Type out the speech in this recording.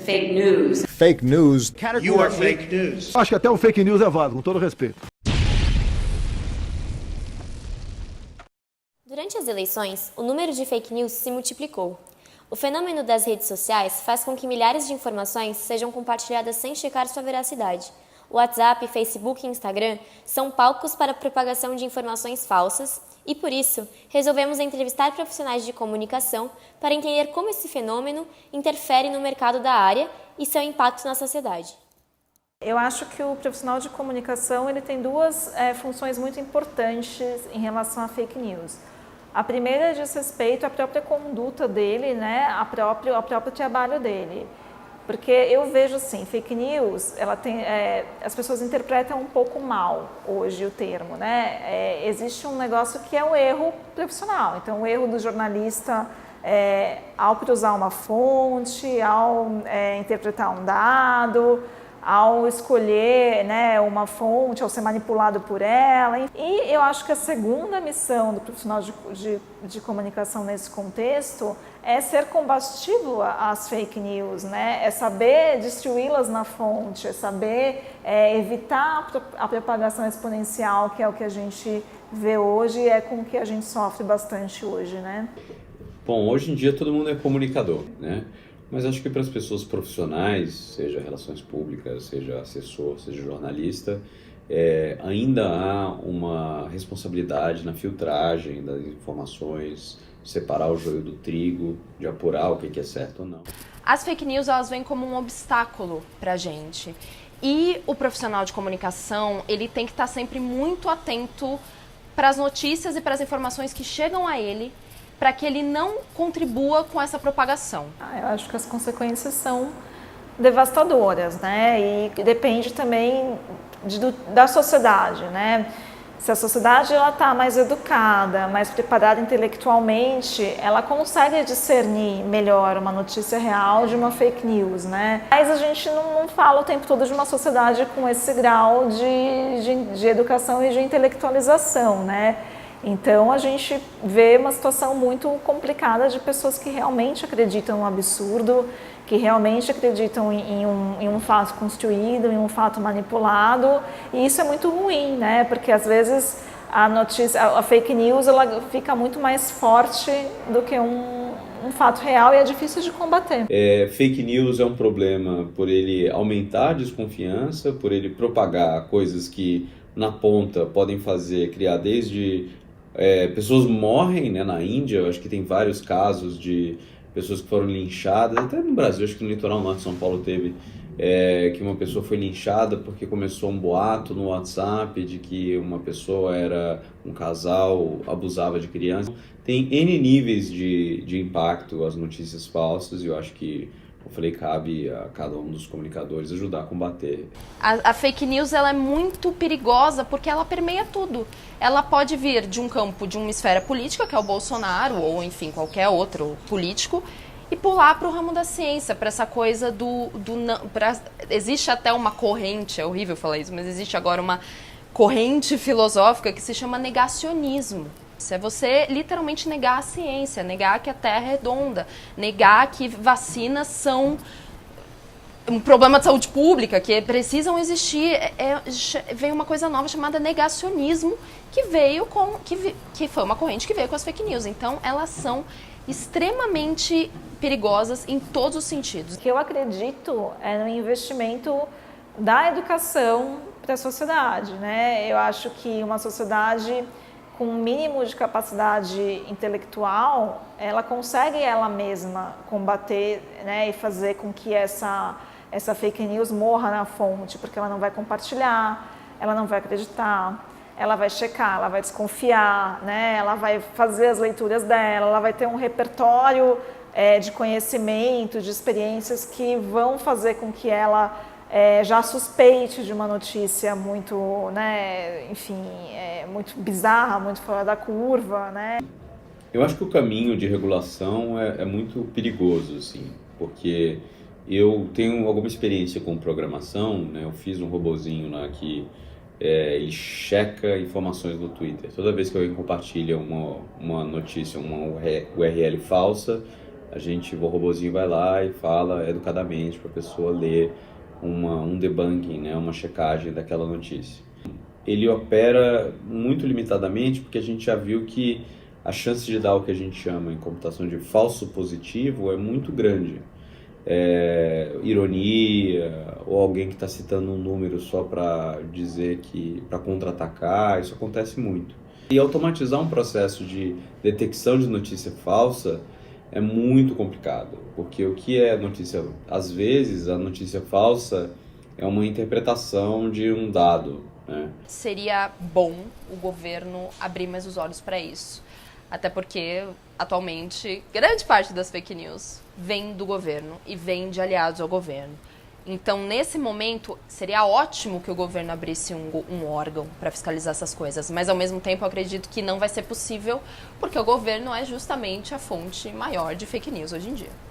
fake news. Fake news. You are fake news. Acho que até o fake news é válido, com todo respeito. Durante as eleições, o número de fake news se multiplicou. O fenômeno das redes sociais faz com que milhares de informações sejam compartilhadas sem checar sua veracidade. O WhatsApp, Facebook e Instagram são palcos para a propagação de informações falsas e, por isso, resolvemos entrevistar profissionais de comunicação para entender como esse fenômeno interfere no mercado da área e seu impacto na sociedade. Eu acho que o profissional de comunicação ele tem duas funções muito importantes em relação a fake news. A primeira diz respeito à própria conduta dele, né, ao próprio trabalho dele. Porque eu vejo assim, fake news, as pessoas interpretam um pouco mal hoje o termo, né? Existe um negócio que é o erro profissional. Então, o erro do jornalista ao cruzar uma fonte, ao interpretar um dado, ao escolher, né, uma fonte, ao ser manipulado por ela. E eu acho que a segunda missão do profissional de comunicação nesse contexto é ser combativo às fake news, né? É saber destruí-las na fonte, é saber evitar a propagação exponencial, que é o que a gente vê hoje e é com o que a gente sofre bastante hoje, né? Bom, hoje em dia todo mundo é comunicador, né? Mas acho que para as pessoas profissionais, seja relações públicas, seja assessor, seja jornalista, ainda há uma responsabilidade na filtragem das informações, separar o joio do trigo, de apurar o que é certo ou não. As fake news, elas vêm como um obstáculo para a gente. E o profissional de comunicação, ele tem que estar sempre muito atento para as notícias e para as informações que chegam a ele, para que ele não contribua com essa propagação. Eu acho que as consequências são devastadoras, né? E depende também da sociedade, né? Se a sociedade está mais educada, mais preparada intelectualmente, ela consegue discernir melhor uma notícia real de uma fake news, né? Mas a gente não fala o tempo todo de uma sociedade com esse grau de educação e de intelectualização, né? Então a gente vê uma situação muito complicada de pessoas que realmente acreditam no absurdo, que realmente acreditam em um fato construído, em um fato manipulado, e isso é muito ruim, né? Porque às vezes a fake news ela fica muito mais forte do que um fato real e é difícil de combater. Fake news é um problema por ele aumentar a desconfiança, por ele propagar coisas que na ponta podem criar desde pessoas morrem, né, na Índia. Eu acho que tem vários casos de pessoas que foram linchadas, até no Brasil, acho que no litoral norte de São Paulo teve, que uma pessoa foi linchada porque começou um boato no WhatsApp de que uma pessoa um casal, abusava de criança. Tem N níveis de impacto as notícias falsas e eu acho que cabe a cada um dos comunicadores ajudar a combater. A fake news ela é muito perigosa porque ela permeia tudo. Ela pode vir de um campo, de uma esfera política, que é o Bolsonaro, ou enfim, qualquer outro político, e pular para o ramo da ciência, para essa coisa existe até uma corrente, é horrível falar isso, mas existe agora uma corrente filosófica que se chama negacionismo. É você literalmente negar a ciência, negar que a Terra é redonda, negar que vacinas são um problema de saúde pública, que precisam existir. Veio uma coisa nova chamada negacionismo, que foi uma corrente que veio com as fake news. Então, elas são extremamente perigosas em todos os sentidos. O que eu acredito é no investimento da educação para a sociedade, né? Eu acho que uma sociedade com um mínimo de capacidade intelectual, ela consegue ela mesma combater, né, e fazer com que essa fake news morra na fonte, porque ela não vai compartilhar, ela não vai acreditar, ela vai checar, ela vai desconfiar, né, ela vai fazer as leituras dela, ela vai ter um repertório de conhecimento, de experiências que vão fazer com que ela já suspeite de uma notícia muito, né, enfim, muito bizarra, muito fora da curva, né? Eu acho que o caminho de regulação é muito perigoso, assim, porque eu tenho alguma experiência com programação, né? Eu fiz um robozinho lá que ele checa informações no Twitter. Toda vez que alguém compartilha uma notícia, uma URL falsa, O robozinho vai lá e fala educadamente para a pessoa ler um debugging, né, uma checagem daquela notícia. Ele opera muito limitadamente porque a gente já viu que a chance de dar o que a gente chama em computação de falso positivo é muito grande. Ironia, ou alguém que está citando um número só para dizer para contra-atacar, isso acontece muito. E automatizar um processo de detecção de notícia falsa é muito complicado, porque o que é notícia? Às vezes, a notícia falsa é uma interpretação de um dado, né? Seria bom o governo abrir mais os olhos para isso. Até porque, atualmente, grande parte das fake news vem do governo e vem de aliados ao governo. Então, nesse momento, seria ótimo que o governo abrisse um órgão para fiscalizar essas coisas. Mas, ao mesmo tempo, eu acredito que não vai ser possível, porque o governo é justamente a fonte maior de fake news hoje em dia.